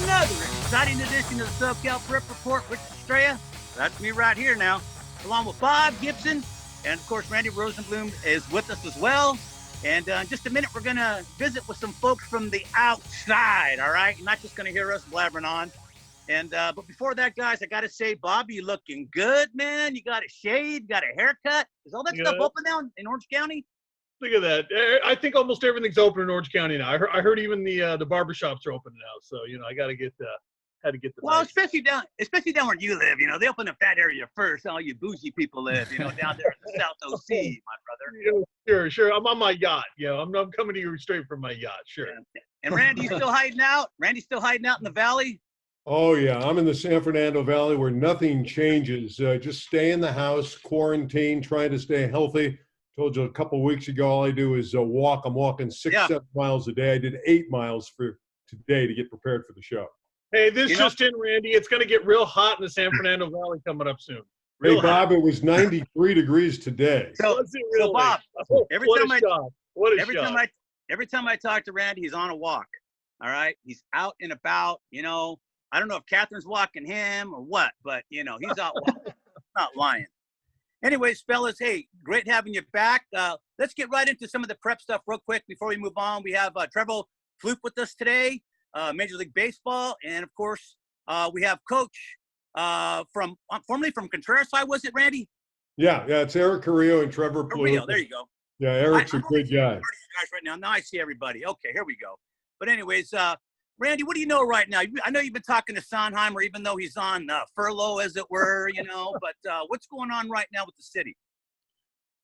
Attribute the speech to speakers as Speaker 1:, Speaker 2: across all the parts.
Speaker 1: another exciting edition of the SoCal Prep Report with Estrella. That's me right here now, along with Bob Gibson. And, of course, Randy Rosenblum is with us as well. And in just a minute, we're going to visit with some folks from the outside, all right? You're not just going to hear us blabbering on. And but before that, guys, I got to say, Bob, you looking good, man. You got a shave, got a haircut. Is all that stuff open now in Orange County?
Speaker 2: Look at that. I think almost everything's open in Orange County now. I heard even the barbershops are open now. So, I got to get had to get the
Speaker 1: Well, especially down where you live, they open up that area first. All you bougie people live, down there in the South OC, my
Speaker 2: brother. Sure. I'm on my yacht. I'm coming to you straight from my yacht. Sure.
Speaker 1: Yeah. And Randy, you still hiding out? Randy's still hiding out in the valley?
Speaker 3: Oh, yeah. I'm in the San Fernando Valley where nothing changes. Just stay in the house, quarantine, trying to stay healthy. Told you a couple of weeks ago, all I do is walk. I'm walking 7 miles a day. I did 8 miles for today to get prepared for the show.
Speaker 2: Hey, this just in, Randy. It's going to get real hot in the San Fernando Valley coming up soon.
Speaker 3: Hey, Bob, it was 93 degrees today.
Speaker 1: So Bob, every time I talk to Randy, he's on a walk. All right, he's out and about. I don't know if Catherine's walking him or what, but he's out walking. Not lying. Anyways, fellas, hey, great having you back. Let's get right into some of the prep stuff real quick before we move on. We have Trevor Plouffe with us today, Major League Baseball, and of course, we have Coach formerly from Contreras. Was it Randy?
Speaker 3: Yeah, it's Eric Carrillo and Trevor Plouffe.
Speaker 1: There you go.
Speaker 3: Yeah, Eric's a good guy.
Speaker 1: Guys, right now I see everybody. Okay, here we go. But anyways, Randy, what do you know right now? I know you've been talking to Sondheimer, even though he's on furlough, as it were, but what's going on right now with the city?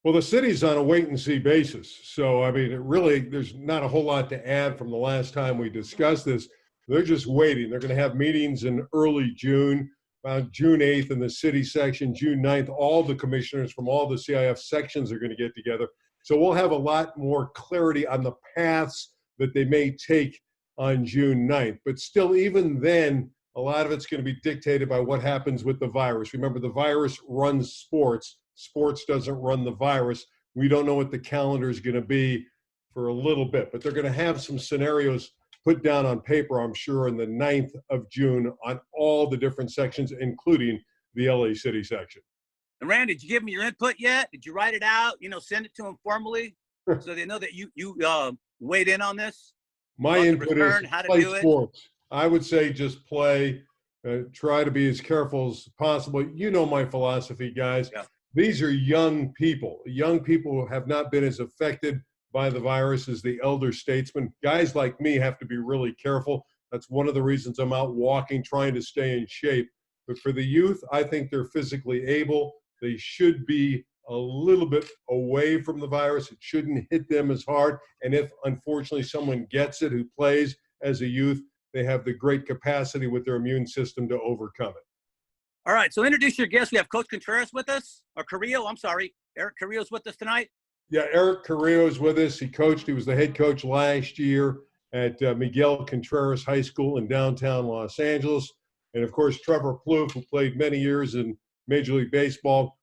Speaker 3: Well, the city's on a wait-and-see basis. So, there's not a whole lot to add from the last time we discussed this. They're just waiting. They're going to have meetings in early June, around June 8th in the city section, June 9th. All the commissioners from all the CIF sections are going to get together. So we'll have a lot more clarity on the paths that they may take on June 9th. But still, even then, a lot of it's going to be dictated by what happens with the virus. Remember, the virus runs sports. Sports doesn't run the virus. We don't know what the calendar is going to be for a little bit, but they're going to have some scenarios put down on paper, I'm sure, in the 9th of June on all the different sections, including the LA City section.
Speaker 1: And Randy, did you give them your input yet? Did you write it out, send it to them formally so they know that you weighed in on this?
Speaker 3: My input is play sports. I would say just play, try to be as careful as possible. You know my philosophy, guys. Yeah. These are young people who have not been as affected by the virus as the elder statesmen. Guys like me have to be really careful. That's one of the reasons I'm out walking, trying to stay in shape. But for the youth, I think they're physically able. They should be a little bit away from the virus. It shouldn't hit them as hard. And if, unfortunately, someone gets it who plays as a youth, they have the great capacity with their immune system to overcome it.
Speaker 1: All right, so introduce your guest. We have Coach Contreras with us, or Carrillo, I'm sorry. Eric Carrillo's with us tonight.
Speaker 3: Yeah, Eric Carrillo is with us. He was the head coach last year at Miguel Contreras High School in downtown Los Angeles. And, of course, Trevor Plouffe, who played many years in Major League Baseball.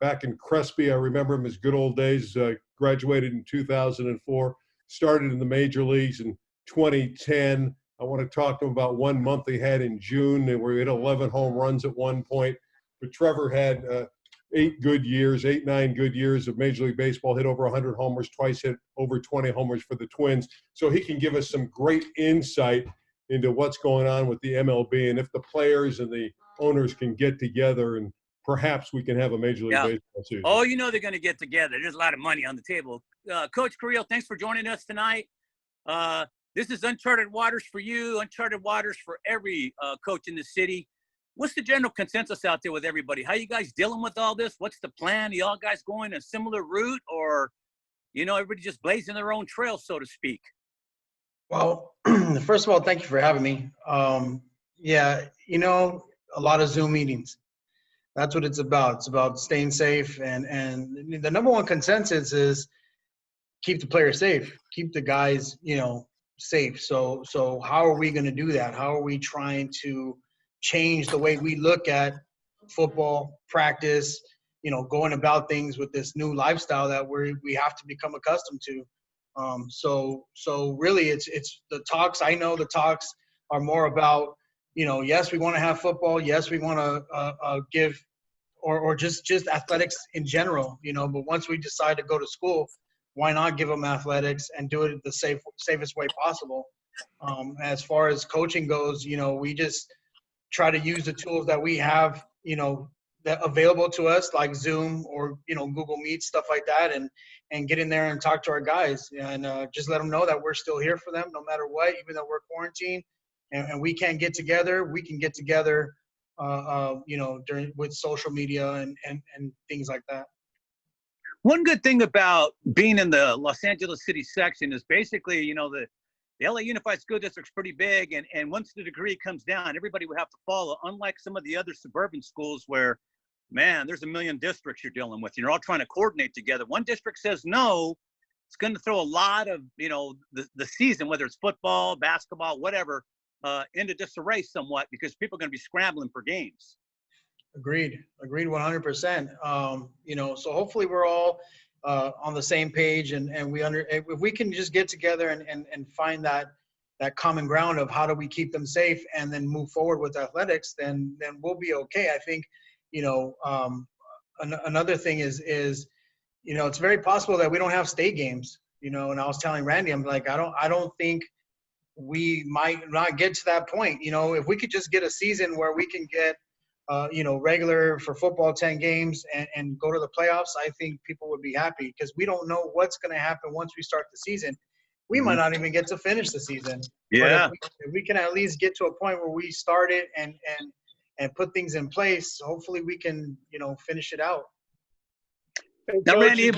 Speaker 3: Back in Crespi, I remember him as good old days, graduated in 2004, started in the major leagues in 2010. I want to talk to him about 1 month he had in June, where he had 11 home runs at one point. But Trevor had 9 good years of Major League Baseball, hit over 100 homers, twice hit over 20 homers for the Twins. So he can give us some great insight into what's going on with the MLB and if the players and the owners can get together and perhaps we can have a Major League Baseball season.
Speaker 1: Oh, they're going to get together. There's a lot of money on the table. Coach Carrillo, thanks for joining us tonight. This is uncharted waters for you, uncharted waters for every coach in the city. What's the general consensus out there with everybody? How you guys dealing with all this? What's the plan? Are y'all guys going a similar route or, everybody just blazing their own trail, so to speak?
Speaker 4: Well, first of all, thank you for having me. A lot of Zoom meetings. That's what it's about. It's about staying safe. And the number one consensus is keep the players safe, keep the guys, safe. So how are we going to do that? How are we trying to change the way we look at football, practice, going about things with this new lifestyle that we have to become accustomed to? So really it's the talks. I know the talks are more about, yes, we want to have football. Yes, we want to give or just athletics in general, but once we decide to go to school, why not give them athletics and do it the safest way possible? As far as coaching goes, we just try to use the tools that we have, that available to us, like Zoom or, Google Meet, stuff like that, and get in there and talk to our guys and just let them know that we're still here for them no matter what, even though we're quarantined and we can't get together, we can get together, with social media and things like that.
Speaker 1: One good thing about being in the Los Angeles City section is basically, the LA Unified School District's pretty big, and once the degree comes down, everybody would have to follow, unlike some of the other suburban schools where, man, there's a million districts you're dealing with. You're all trying to coordinate together. One district says no, it's going to throw a lot of, the season, whether it's football, basketball, whatever, into disarray somewhat because people are going to be scrambling for games.
Speaker 4: Agreed 100%. So hopefully we're all on the same page and if we can just get together and find that common ground of how do we keep them safe and then move forward with athletics, then we'll be okay. I think, another thing is, it's very possible that we don't have state games, and I was telling Randy, I'm like, I don't think we might not get to that point. If we could just get a season where we can get regular for football 10 games and go to the playoffs, I think people would be happy because we don't know what's going to happen once we start the season. We might not even get to finish the season.
Speaker 1: Yeah.
Speaker 4: But if we can at least get to a point where we start it and put things in place, hopefully we can, finish it out.
Speaker 1: Now, Randy,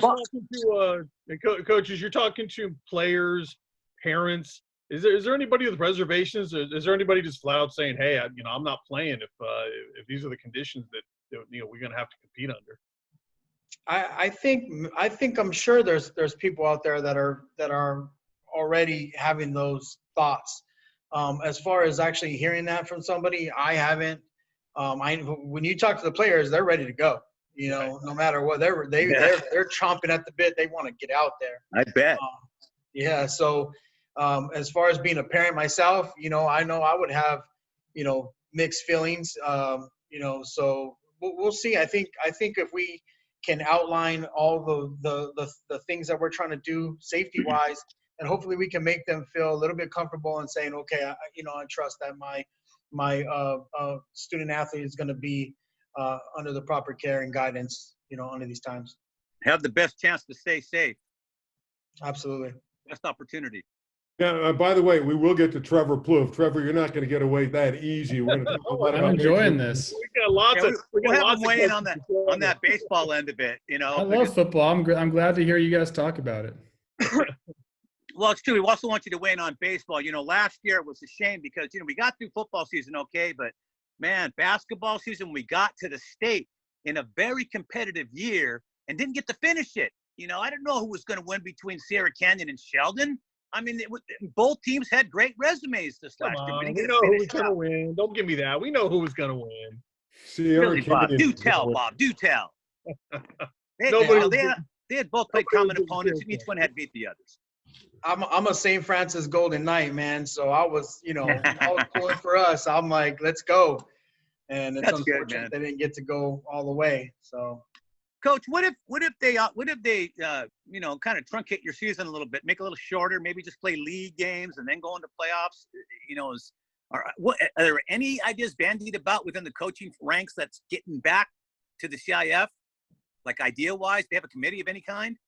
Speaker 2: coaches, you're talking to players, parents. Is there anybody with reservations? Is there anybody just flat out saying, "Hey, I'm not playing if these are the conditions that we're going to have to compete under"?
Speaker 4: I think I'm sure there's people out there that are already having those thoughts. As far as actually hearing that from somebody, I haven't. When you talk to the players, they're ready to go. No matter what, they're chomping at the bit. They want to get out there.
Speaker 1: I bet.
Speaker 4: Yeah. So. As far as being a parent myself, I know I would have, mixed feelings, so we'll see. I think if we can outline all the things that we're trying to do safety wise, and hopefully we can make them feel a little bit comfortable and saying, okay, I trust that my student athlete is going to be under the proper care and guidance, under these times.
Speaker 1: Have the best chance to stay safe.
Speaker 4: Absolutely.
Speaker 1: Best opportunity.
Speaker 3: Yeah. By the way, we will get to Trevor Plouffe. Trevor, you're not going to get away that easy. We're going to talk a lot about
Speaker 5: I'm enjoying this.
Speaker 2: We got lots of.
Speaker 1: We'll have him weigh in on that baseball end of it.
Speaker 5: I love football. I'm glad to hear you guys talk about it.
Speaker 1: Well, it's true. We also want you to weigh in on baseball. Last year it was a shame because we got through football season okay, but man, basketball season we got to the state in a very competitive year and didn't get to finish it. I don't know who was going to win between Sierra Canyon and Sheldon. I mean, both teams had great resumes this last year.
Speaker 2: We know who was going to win. Don't give me that. We know who was going to win.
Speaker 1: Really, Bob. Do tell, Bob. Do tell. They had both played common opponents, and each one had beat the others.
Speaker 4: I'm a St. Francis Golden Knight, man. So I was, I was pulling for us. I'm like, let's go. And it's unfortunate they didn't get to go all the way. So.
Speaker 1: Coach, what if they kind of truncate your season a little bit, make it a little shorter, maybe just play league games and then go into playoffs? Are there any ideas bandied about within the coaching ranks that's getting back to the CIF, like idea-wise? They have a committee of any kind?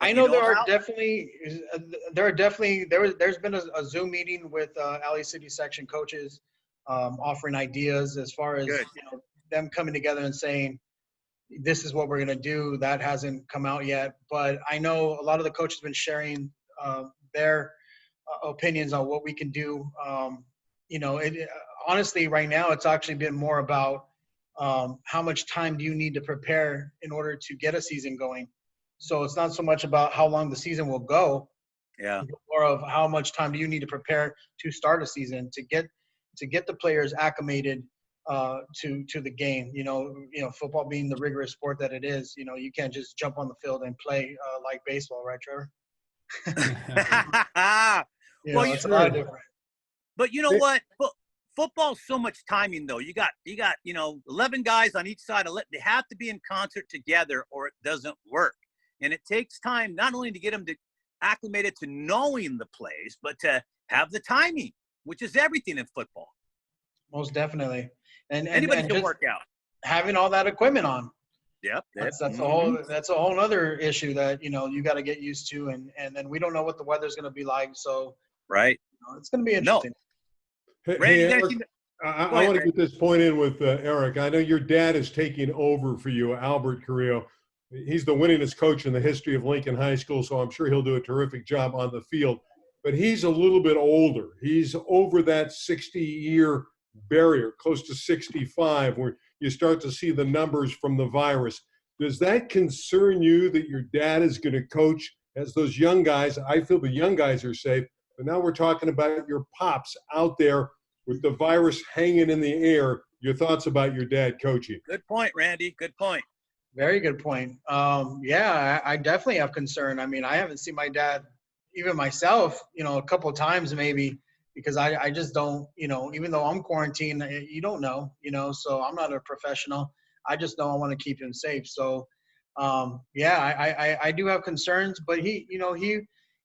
Speaker 4: I know there's been a Zoom meeting with LA City section coaches offering ideas as far as them coming together and saying, this is what we're going to do. That hasn't come out yet, but I know a lot of the coaches have been sharing their opinions on what we can do. Honestly, right now, it's actually been more about how much time do you need to prepare in order to get a season going. So it's not so much about how long the season will go, more of how much time do you need to prepare to start a season to get the players acclimated to the game. Football being the rigorous sport that it is, you can't just jump on the field and play like baseball, right, Trevor?
Speaker 1: Well,
Speaker 4: it's a lot different.
Speaker 1: But you know what? Football's so much timing, though. You got 11 guys on each side. They have to be in concert together, or it doesn't work. And it takes time not only to get them to acclimated to knowing the plays, but to have the timing, which is everything in football.
Speaker 4: Most definitely. And
Speaker 1: anybody
Speaker 4: and
Speaker 1: can
Speaker 4: just
Speaker 1: work out.
Speaker 4: having all that equipment on.
Speaker 1: Yep.
Speaker 4: That's a whole other issue that you got to get used to, and then we don't know what the weather's going to be like, so
Speaker 1: right.
Speaker 4: It's going to be interesting.
Speaker 3: Hey,
Speaker 1: Randy,
Speaker 3: Eric, I want to get this point in with Eric. I know your dad is taking over for you, Albert Carrillo. He's the winningest coach in the history of Lincoln High School, so I'm sure he'll do a terrific job on the field. But he's a little bit older. He's over that 60-year barrier, close to 65, where you start to see the numbers from the virus. Does that concern you that your dad is going to coach as those young guys? I feel the young guys are safe, but now we're talking about your pops out there with the virus hanging in the air. Your thoughts about your dad coaching?
Speaker 1: Good point, Randy. Good point.
Speaker 4: Very good point. Yeah, I definitely have concern. I mean, I haven't seen my dad, even myself, a couple of times maybe, because I just don't, even though I'm quarantined, you don't know, so I'm not a professional. I just know I want to keep him safe. So, yeah, I do have concerns, but he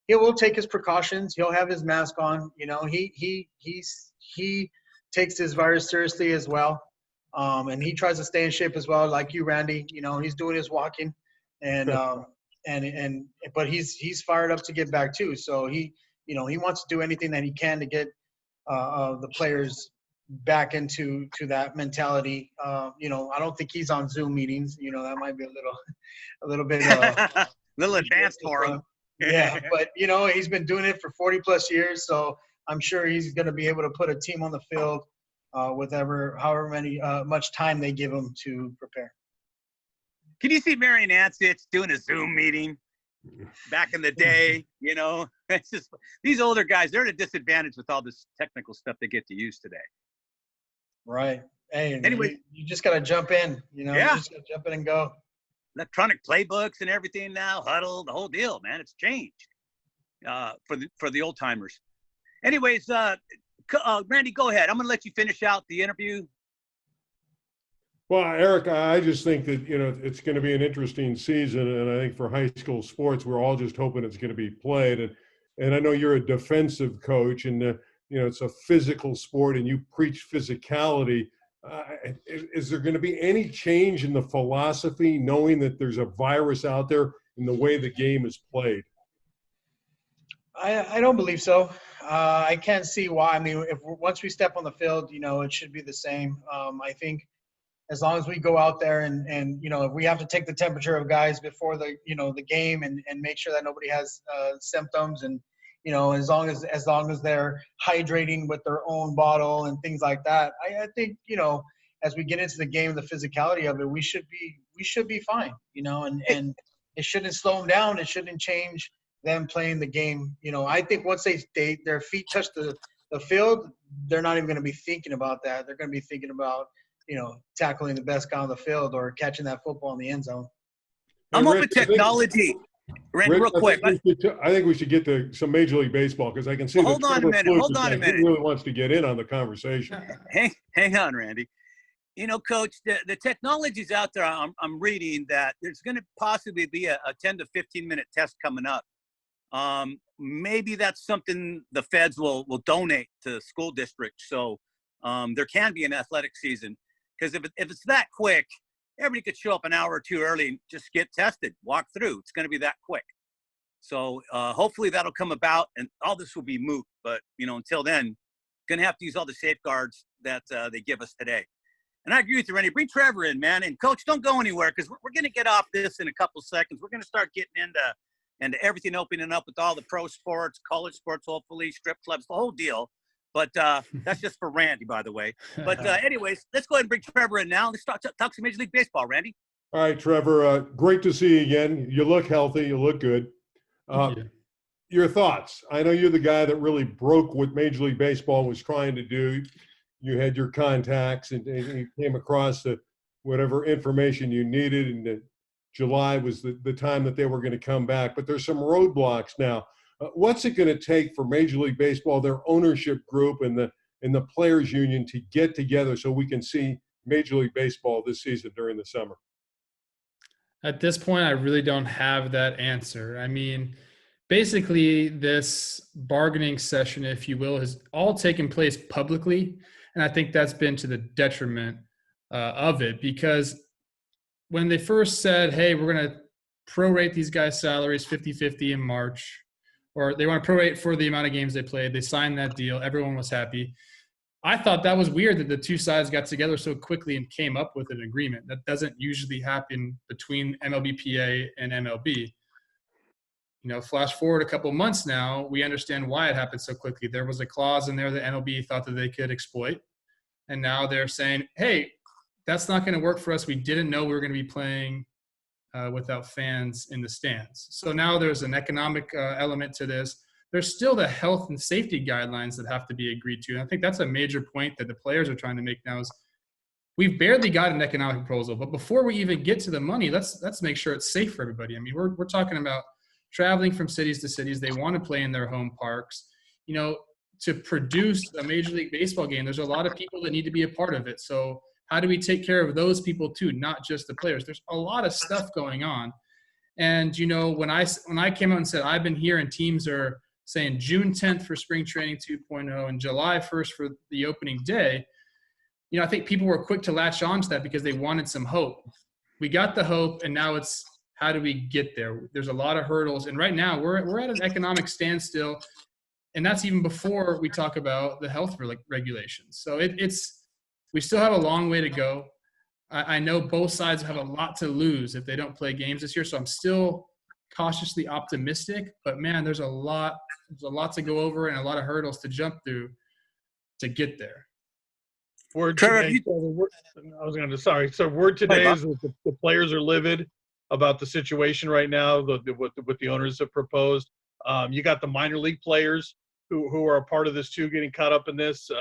Speaker 4: will take his precautions. He'll have his mask on. He takes this virus seriously as well. And he tries to stay in shape as well, like you, Randy. He's doing his walking, but he's fired up to get back too. So he wants to do anything that he can to get the players back into that mentality. I don't think he's on Zoom meetings. That might be a little bit
Speaker 1: little advanced for him.
Speaker 4: Yeah, but he's been doing it for 40 plus years, so I'm sure he's going to be able to put a team on the field with however much time they give him to prepare.
Speaker 1: Can you see Marion Ansich doing a Zoom meeting back in the day? It's just these older guys, they're at a disadvantage with all this technical stuff they get to use today.
Speaker 4: Right. Hey,
Speaker 1: anyway,
Speaker 4: you just got to jump in,
Speaker 1: Yeah.
Speaker 4: You just got to jump in and go.
Speaker 1: Electronic playbooks and everything now, huddle, the whole deal, man. It's changed for the old timers. Anyways, Randy, go ahead. I'm going to let you finish out the interview.
Speaker 3: Well, Eric, I just think that, it's going to be an interesting season. And I think for high school sports, we're all just hoping it's going to be played. And I know you're a defensive coach and, it's a physical sport and you preach physicality. Is there going to be any change in the philosophy, knowing that there's a virus out there in the way the game is played?
Speaker 4: I don't believe so. I can't see why. I mean, once we step on the field, it should be the same. I think as long as we go out there and if we have to take the temperature of guys before the game and make sure that nobody has symptoms and as long as they're hydrating with their own bottle and things like that, I think as we get into the game, the physicality of it, we should be fine. And it shouldn't slow them down. It shouldn't change them playing the game. I think once their feet touch the field, they're not even going to be thinking about that. They're going to be thinking about tackling the best guy on the field or catching that football in the end zone.
Speaker 1: I'm open technology. Rick, real quick.
Speaker 3: I think we should get to some Major League Baseball because I can see
Speaker 1: hold on a minute.
Speaker 3: He really wants to get in on the conversation.
Speaker 1: Hang on, Randy. Coach, the technology's out there. I'm reading that there's going to possibly be a 10 to 15-minute test coming up. Maybe that's something the feds will donate to school districts. So there can be an athletic season. Because if it's that quick, everybody could show up an hour or two early and just get tested, walk through. It's going to be that quick. So hopefully that'll come about and all this will be moot. But, until then, going to have to use all the safeguards that they give us today. And I agree with you, Randy. Bring Trevor in, man. And, Coach, don't go anywhere because we're going to get off this in a couple seconds. We're going to start getting into everything opening up with all the pro sports, college sports, hopefully, strip clubs, the whole deal. But that's just for Randy, by the way. But anyways, let's go ahead and bring Trevor in now. Let's talk some Major League Baseball, Randy.
Speaker 3: All right, Trevor, great to see you again. You look healthy. You look good. Your thoughts. I know you're the guy that really broke what Major League Baseball was trying to do. You had your contacts and you came across whatever information you needed, and July was the time that they were going to come back. But there's some roadblocks now. What's it going to take for Major League Baseball, their ownership group and the players union to get together so we can see Major League Baseball this season during the summer?
Speaker 5: At this point, I really don't have that answer. I mean, basically, this bargaining session, if you will, has all taken place publicly. And I think that's been to the detriment of it, because when they first said, hey, we're going to prorate these guys' salaries 50-50 in March, or they want to prorate for the amount of games they played, they signed that deal. Everyone was happy. I thought that was weird that the two sides got together so quickly and came up with an agreement. That doesn't usually happen between MLBPA and MLB. Flash forward a couple months now, we understand why it happened so quickly. There was a clause in there that MLB thought that they could exploit. And now they're saying, hey, that's not going to work for us. We didn't know we were going to be playing without fans in the stands. So now there's an economic element to this. There's still the health and safety guidelines that have to be agreed to. And I think that's a major point that the players are trying to make now is we've barely got an economic proposal. But before we even get to the money, let's make sure it's safe for everybody. I mean, we're talking about traveling from cities to cities. They want to play in their home parks. To produce a Major League Baseball game, there's a lot of people that need to be a part of it. So how do we take care of those people too, not just the players? There's a lot of stuff going on. And, when I came out and said, I've been here and teams are saying June 10th for spring training 2.0 and July 1st for the opening day, I think people were quick to latch on to that because they wanted some hope. We got the hope, and now it's how do we get there? There's a lot of hurdles. And right now we're at an economic standstill, and that's even before we talk about the health regulations. So we still have a long way to go. I know both sides have a lot to lose if they don't play games this year. So I'm still cautiously optimistic, but man, there's a lot to go over and a lot of hurdles to jump through to get there.
Speaker 2: Word
Speaker 1: Trevor,
Speaker 2: today, So word today is that the players are livid about the situation right now, what the owners have proposed. You got the minor league players who are a part of this too, getting caught up in this.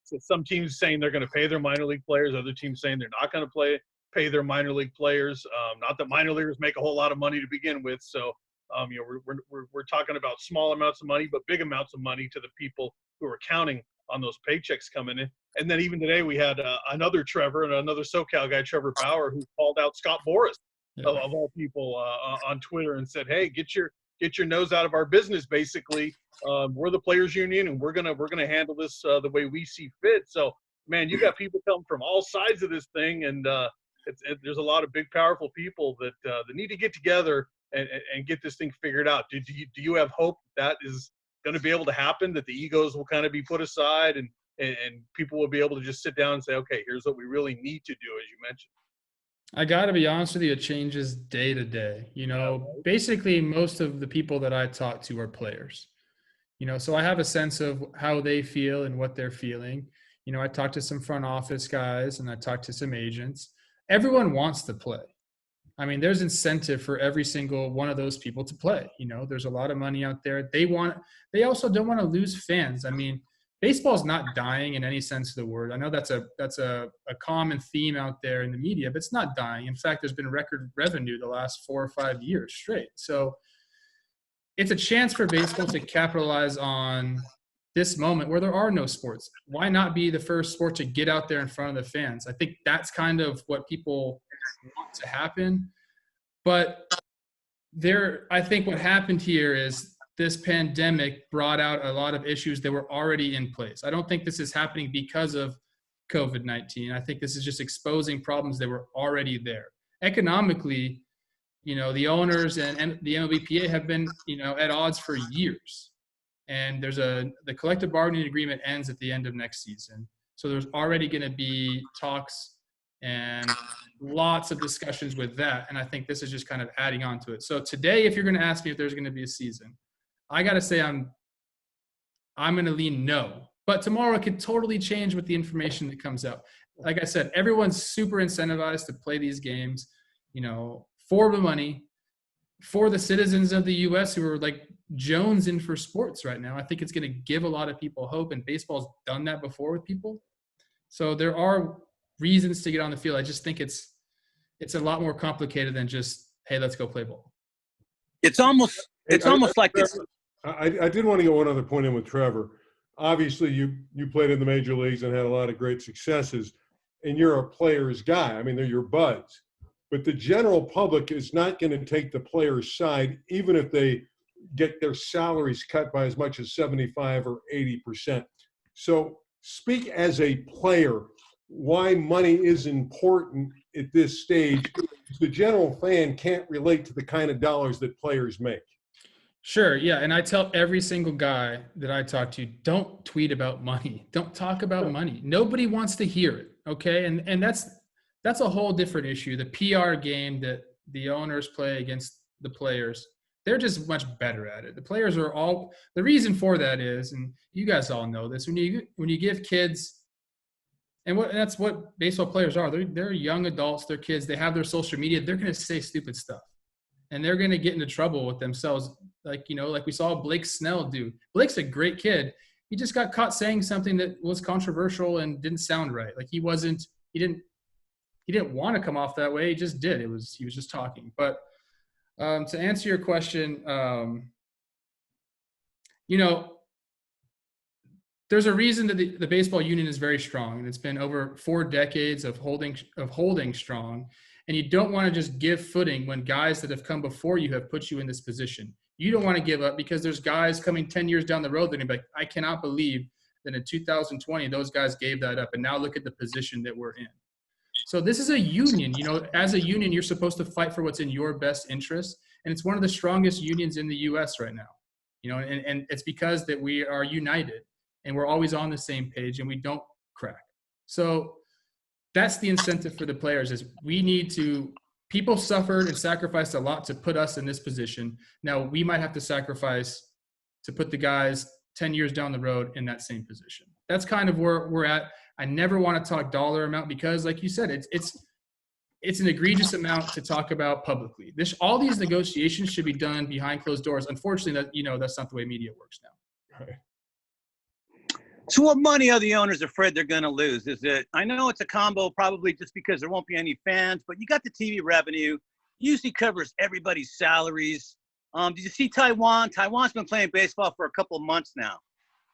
Speaker 2: So some teams saying they're going to pay their minor league players, other teams saying they're not going to pay their minor league players. Not that minor leaguers make a whole lot of money to begin with, so we're talking about small amounts of money, but big amounts of money to the people who are counting on those paychecks coming in. And then even today we had another Trevor and another SoCal guy, Trevor Bauer, who called out Scott Boras of all people on Twitter and said, "Hey, get your nose out of our business." Basically, we're the players union, and we're gonna handle this the way we see fit. So, man, you got people coming from all sides of this thing, and there's a lot of big, powerful people that need to get together and get this thing figured out. Do you have hope that is going to be able to happen? That the egos will kind of be put aside, and people will be able to just sit down and say, okay, here's what we really need to do, as you mentioned.
Speaker 5: I got to be honest with you, it changes day to day. Basically most of the people that I talk to are players. So I have a sense of how they feel and what they're feeling. I talk to some front office guys and I talk to some agents. Everyone wants to play. I mean, there's incentive for every single one of those people to play. There's a lot of money out there. They also don't want to lose fans. I mean, baseball's not dying in any sense of the word. I know that's a common theme out there in the media, but it's not dying. In fact, there's been record revenue the last 4 or 5 years straight. So it's a chance for baseball to capitalize on this moment where there are no sports. Why not be the first sport to get out there in front of the fans? I think that's kind of what people want to happen. But I think what happened here is this pandemic brought out a lot of issues that were already in place. I don't think this is happening because of COVID-19. I think this is just exposing problems that were already there. Economically, the owners and the MLBPA have been, at odds for years. And the collective bargaining agreement ends at the end of next season. So there's already going to be talks and lots of discussions with that. And I think this is just kind of adding on to it. So today, if you're going to ask me if there's going to be a season, I got to say I'm going to lean no. But tomorrow it could totally change with the information that comes out. Like I said, everyone's super incentivized to play these games, for the money, for the citizens of the U.S. who are like jonesing for sports right now. I think it's going to give a lot of people hope, and baseball's done that before with people. So there are reasons to get on the field. I just think it's a lot more complicated than just, hey, let's go play ball.
Speaker 1: It's almost It's almost like it's.
Speaker 3: I did want to get one other point in with Trevor. Obviously, you played in the major leagues and had a lot of great successes, and you're a player's guy. I mean, they're your buds. But the general public is not going to take the player's side, even if they get their salaries cut by as much as 75 or 80%. So speak as a player why money is important at this stage. The general fan can't relate to the kind of dollars that players make.
Speaker 5: Sure, yeah, and I tell every single guy that I talk to, don't tweet about money. Don't talk about money. Nobody wants to hear it, okay? And that's a whole different issue. The PR game that the owners play against the players, they're just much better at it. The players are all – the reason for that is, and you guys all know this, when you give kids – and that's what baseball players are. They're young adults. They're kids. They have their social media. They're going to say stupid stuff. And they're going to get into trouble with themselves. Like we saw Blake Snell do. Blake's a great kid. He just got caught saying something that was controversial and didn't sound right. Like he didn't want to come off that way. He just did. He was just talking. But to answer your question, there's a reason that the baseball union is very strong, and it's been over 4 decades of holding strong. And you don't want to just give footing when guys that have come before you have put you in this position. You don't want to give up because there's guys coming 10 years down the road that are going to be like, I cannot believe that in 2020 those guys gave that up, and now look at the position that we're in. So this is a union. As a union, you're supposed to fight for what's in your best interest, and it's one of the strongest unions in the U.S. right now. And it's because that we are united, and we're always on the same page, and we don't crack. So that's the incentive for the players is people suffered and sacrificed a lot to put us in this position. Now we might have to sacrifice to put the guys 10 years down the road in that same position. That's kind of where we're at. I never want to talk dollar amount because like you said, it's an egregious amount to talk about publicly. All these negotiations should be done behind closed doors. Unfortunately, that's not the way media works now.
Speaker 3: Right.
Speaker 1: So what money are the owners afraid they're going to lose? I know it's a combo probably just because there won't be any fans, but you got the TV revenue. Usually covers everybody's salaries. Did you see Taiwan? Taiwan's been playing baseball for a couple of months now.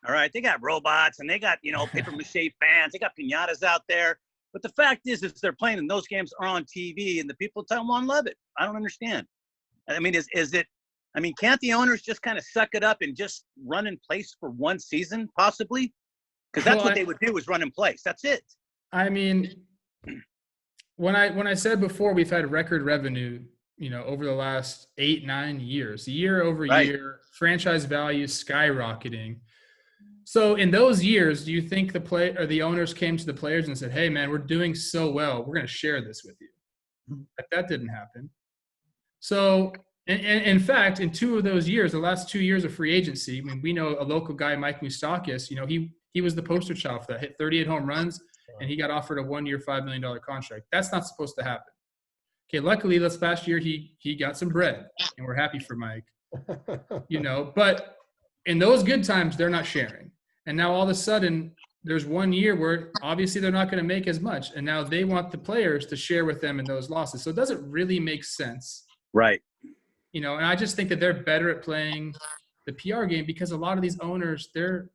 Speaker 1: All right. They got robots and they got, paper mache fans. They got piñatas out there. But the fact is they're playing and those games are on TV and the people of Taiwan love it. I don't understand. I mean, can't the owners just kind of suck it up and just run in place for one season possibly? Because that's what they would do is run in place. That's it.
Speaker 5: I mean, when I said before we've had record revenue, over the last 8-9 years, year over year, franchise value skyrocketing. So in those years, do you think the owners came to the players and said, "Hey, man, we're doing so well. We're going to share this with you"? That didn't happen. So, and in fact, in 2 of those years, the last 2 years of free agency, I mean, we know a local guy, Mike Moustakis, he was the poster child for that. Hit 38 home runs, and he got offered a 1-year, $5 million contract. That's not supposed to happen. Okay, luckily, this past year he got some bread, and we're happy for Mike. But in those good times, they're not sharing. And now all of a sudden, there's 1 year where obviously they're not going to make as much, and now they want the players to share with them in those losses. So it doesn't really make sense.
Speaker 1: Right.
Speaker 5: And I just think that they're better at playing the PR game because a lot of these owners, they're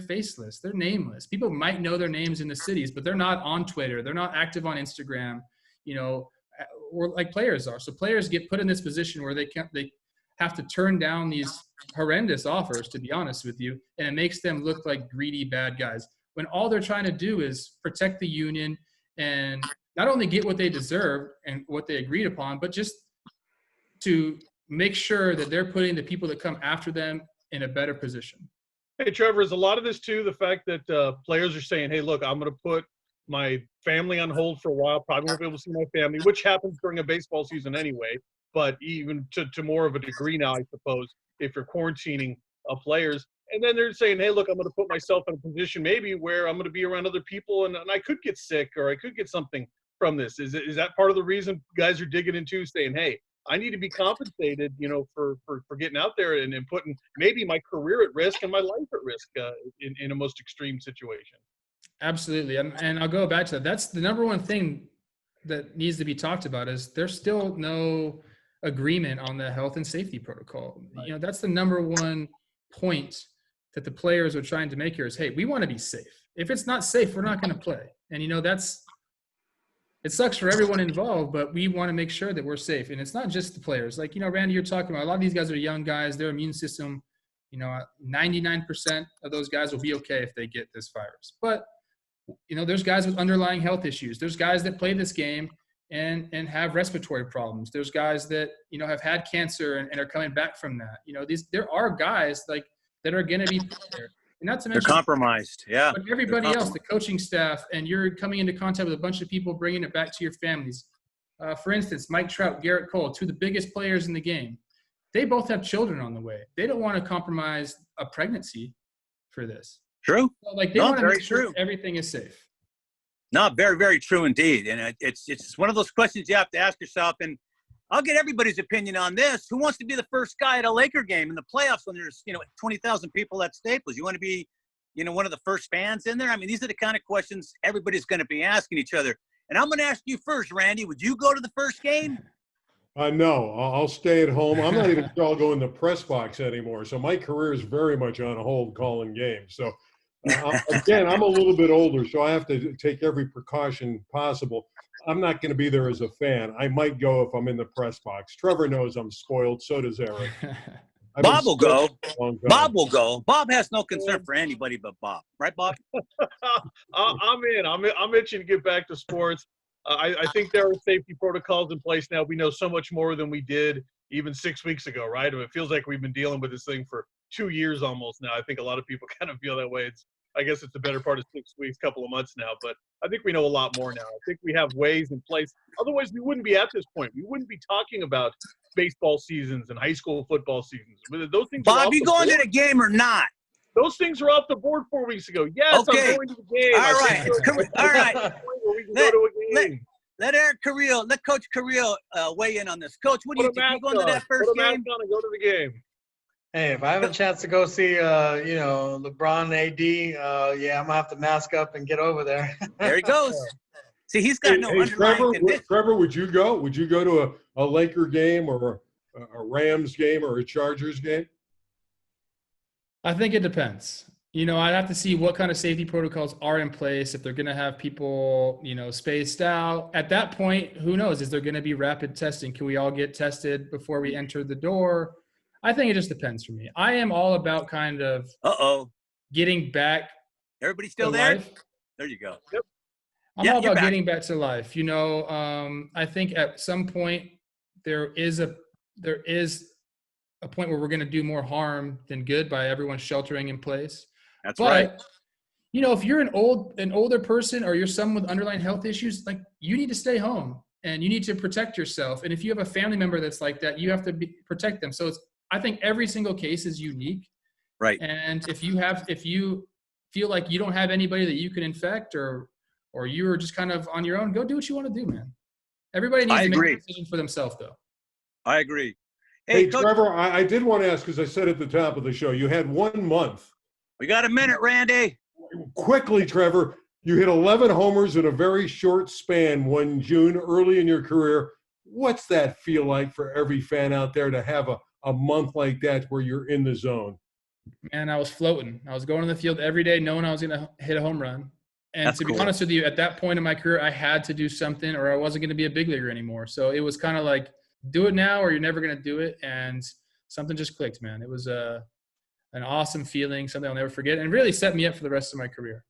Speaker 5: faceless. They're nameless. People might know their names in the cities, but they're not on Twitter. They're not active on Instagram, or like players are. So players get put in this position where they have to turn down these horrendous offers, to be honest with you, and it makes them look like greedy bad guys when all they're trying to do is protect the union and not only get what they deserve and what they agreed upon, but just to make sure that they're putting the people that come after them in a better position.
Speaker 2: Hey, Trevor, is a lot of this too the fact that players are saying, hey, look, I'm going to put my family on hold for a while, probably won't be able to see my family, which happens during a baseball season anyway, but even to more of a degree now, I suppose, if you're quarantining players. And then they're saying, hey, look, I'm going to put myself in a position maybe where I'm going to be around other people and I could get sick or I could get something from this. Is that part of the reason guys are digging into saying, hey, I need to be compensated, for getting out there and putting maybe my career at risk and my life at risk in a most extreme situation?
Speaker 5: Absolutely. And I'll go back to that. That's the number one thing that needs to be talked about is there's still no agreement on the health and safety protocol. You know, that's the number one point that the players are trying to make here is, hey, we want to be safe. If it's not safe, we're not going to play. And, you know, it sucks for everyone involved, but we want to make sure that we're safe. And it's not just the players. Like, you know, Randy, you're talking about a lot of these guys are young guys. Their immune system, you know, 99% of those guys will be okay if they get this virus. But, you know, there's guys with underlying health issues. There's guys that play this game and have respiratory problems. There's guys that, you know, have had cancer and are coming back from that. You know, there are guys like that are going to be there. And not to mention,
Speaker 1: they're compromised. Yeah.
Speaker 5: But everybody else, the coaching staff, and you're coming into contact with a bunch of people, bringing it back to your families. For instance, Mike Trout, Garrett Cole, two of the biggest players in the game. They both have children on the way. They don't want to compromise a pregnancy for this.
Speaker 1: True.
Speaker 5: So, like, they want to make sure everything is safe.
Speaker 1: No, very, very true indeed. And it's one of those questions you have to ask yourself. And I'll get everybody's opinion on this. Who wants to be the first guy at a Laker game in the playoffs when there's, you know, 20,000 people at Staples? You want to be, you know, one of the first fans in there? I mean, these are the kind of questions everybody's going to be asking each other. And I'm going to ask you first, Randy. Would you go to the first game?
Speaker 3: No, I'll stay at home. I'm not even sure I'll go in the press box anymore. So my career is very much on hold calling games. So, again, I'm a little bit older, so I have to take every precaution possible. I'm not going to be there as a fan. I might go if I'm in the press box. Trevor knows I'm spoiled. So does Eric.
Speaker 1: Bob will go. Bob will go. Bob has no concern for anybody but Bob. Right, Bob?
Speaker 2: I'm in. I'm itching to get back to sports. I think there are safety protocols in place now. We know so much more than we did even 6 weeks ago, right? It feels like we've been dealing with this thing for 2 years almost now. I think a lot of people kind of feel that way. I guess it's the better part of 6 weeks, couple of months now. But I think we know a lot more now. I think we have ways in place. Otherwise, we wouldn't be at this point. We wouldn't be talking about baseball seasons and high school football seasons. Those things.
Speaker 1: Bob, you going to the game or not?
Speaker 2: Those things are off the board 4 weeks ago. Yes,
Speaker 1: okay.
Speaker 2: I'm going to the game.
Speaker 1: All right. All right. Let Eric Carrillo, let Coach Carrillo weigh in on this. Coach, what do you think? You going to that first game?
Speaker 2: Put a mask on and go to the game.
Speaker 4: Hey, if I have a chance to go see, LeBron AD, yeah, I'm going to have to mask up and get over there.
Speaker 1: There he goes. See, he's got no underlying condition.
Speaker 3: Trevor, would you go? Would you go to a Laker game or a Rams game or a Chargers game?
Speaker 5: I think it depends. You know, I'd have to see what kind of safety protocols are in place, if they're going to have people, you know, spaced out. At that point, who knows? Is there going to be rapid testing? Can we all get tested before we enter the door? I think it just depends for me. I am all about kind of getting back.
Speaker 1: Everybody still there?
Speaker 5: Life.
Speaker 1: There you go.
Speaker 2: Yep.
Speaker 5: I'm all about getting back to life. You know, I think at some point there is a point where we're going to do more harm than good by everyone sheltering in place.
Speaker 1: That's right.
Speaker 5: You know, if you're an older person or you're someone with underlying health issues, like, you need to stay home and you need to protect yourself. And if you have a family member that's like that, you have to protect them. So I think every single case is unique.
Speaker 1: Right.
Speaker 5: And if you feel like you don't have anybody that you can infect or you're just kind of on your own, go do what you want to do, man. Everybody needs to make a decision for themselves, though.
Speaker 1: I agree.
Speaker 3: Hey, Trevor, I did want to ask, because I said at the top of the show, you had 1 month.
Speaker 1: We got a minute, Randy.
Speaker 3: Quickly, Trevor, you hit 11 homers in a very short span one June early in your career. What's that feel like for every fan out there to have a month like that where you're in the zone?
Speaker 5: Man, I was floating. I was going to the field every day knowing I was going to hit a home run. And to be honest with you, at that point in my career, I had to do something or I wasn't going to be a big leaguer anymore. So it was kind of like, do it now or you're never going to do it. And something just clicked, man. It was an awesome feeling, something I'll never forget, and really set me up for the rest of my career.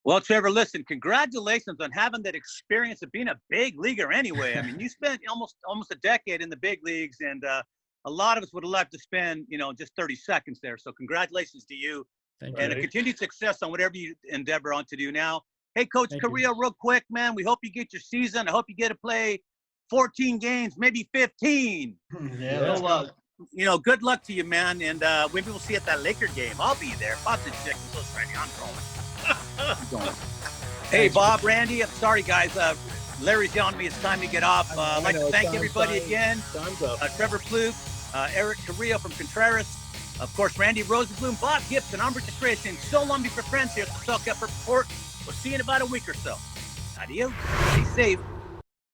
Speaker 1: Well, Trevor, listen, congratulations on having that experience of being a big leaguer anyway. I mean, you spent almost a decade in the big leagues, and a lot of us would have loved to spend, you know, just 30 seconds there. So congratulations to you.
Speaker 5: Thank
Speaker 1: and
Speaker 5: you.
Speaker 1: A continued success on whatever you endeavor on to do now. Hey, Coach Carrillo, real quick, man, we hope you get your season. I hope you get to play 14 games, maybe 15.
Speaker 4: Yeah.
Speaker 1: So, you know, good luck to you, man. And maybe we'll see you at that Laker game. I'll be there. Bob's in chicken. So Randy, I'm going. Hey, Bob, Randy, I'm sorry, guys. Larry's yelling at me. It's time to get off. I'd like to thank everybody again. Trevor Plouffe, Eric Carrillo from Contreras. Of course, Randy Rosenblum, Bob Gibson. I'm Richard Strays saying so long for friends here at the SoCal Report. We'll see you in about a week or so. Adios. Stay safe.